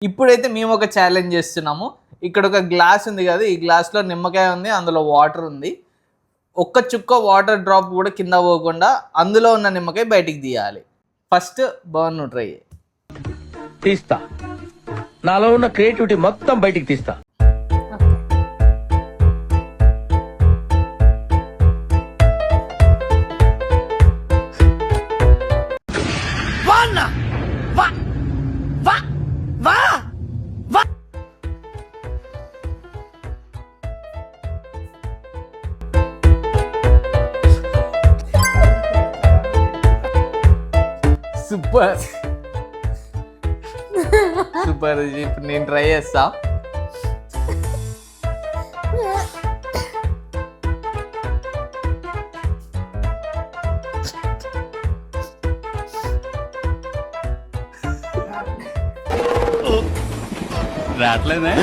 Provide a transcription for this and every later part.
ఇప్పుడైతే మేము ఒక ఛాలెంజ్ చేస్తున్నాము. ఇక్కడ ఒక గ్లాస్ ఉంది కదా, ఈ గ్లాస్లో నిమ్మకాయ ఉంది, అందులో వాటర్ ఉంది. ఒక్క చుక్క వాటర్ డ్రాప్ కూడా కింద పోకుండా అందులో ఉన్న నిమ్మకాయ బయటికి తీయాలి. ఫస్ట్ బర్న్ ట్రై తీస్తా, నాలో ఉన్న క్రియేటివిటీ మొత్తం బయటికి తీస్తా. Super super. ఇప్పుడు నేను ట్రై చేస్తా. రావట్లేదే.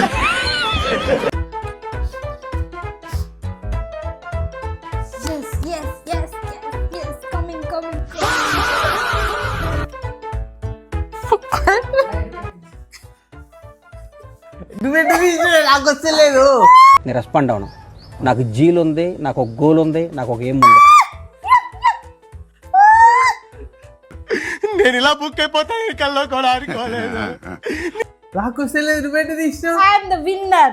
నాకు వస్తలేదు. నేను రెస్పాండ్ అవును. నాకు జీల్ ఉంది, నాకు ఒక గోల్ ఉంది, నాకు ఒక ఏం ఉంది. నేను ఇలా బుక్ అయిపోతాను కల్లో కూడా అనుకోలేదు. నాకు వస్తలేదు. నువ్వేంటి తీసినావు? I am the winner.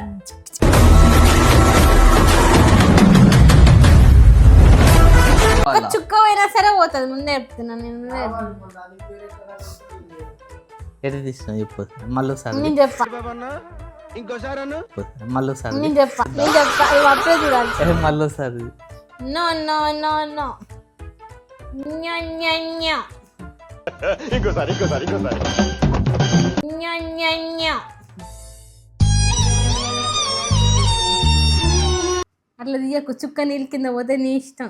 ఒక చుక్క అయినా సరే పోతుంది. ముందే చెప్తున్నాను నేను. ఎట్లా తీసినావు చెప్పు. మళ్ళీ సార్ నేను చెప్పా ఇంకోసారి మళ్ళీ సార్ నేను చెప్పా ఇవి అప్పుడే చూడాలి. మళ్ళీ sir no no no no ఇంకోసారి అట్లా తీయకు. చుక్క నీళ్ళ కింద పోతే నీ ఇష్టం.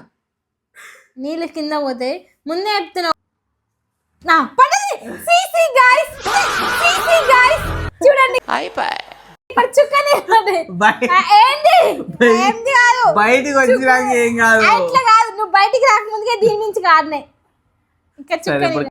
నీళ్ళ కింద పోతే ముందే చెప్తున్నావు. చూడండి ఇక్కడ చుక్క నీళ్ళు ఏంటి కాదు. బయటికి వచ్చినాక ఏం కాదు. అట్లా కాదు, నువ్వు బయటికి రాకముందుకే దీని నుంచి కాడనే ఇంకా చుక్క నీళ్ళు.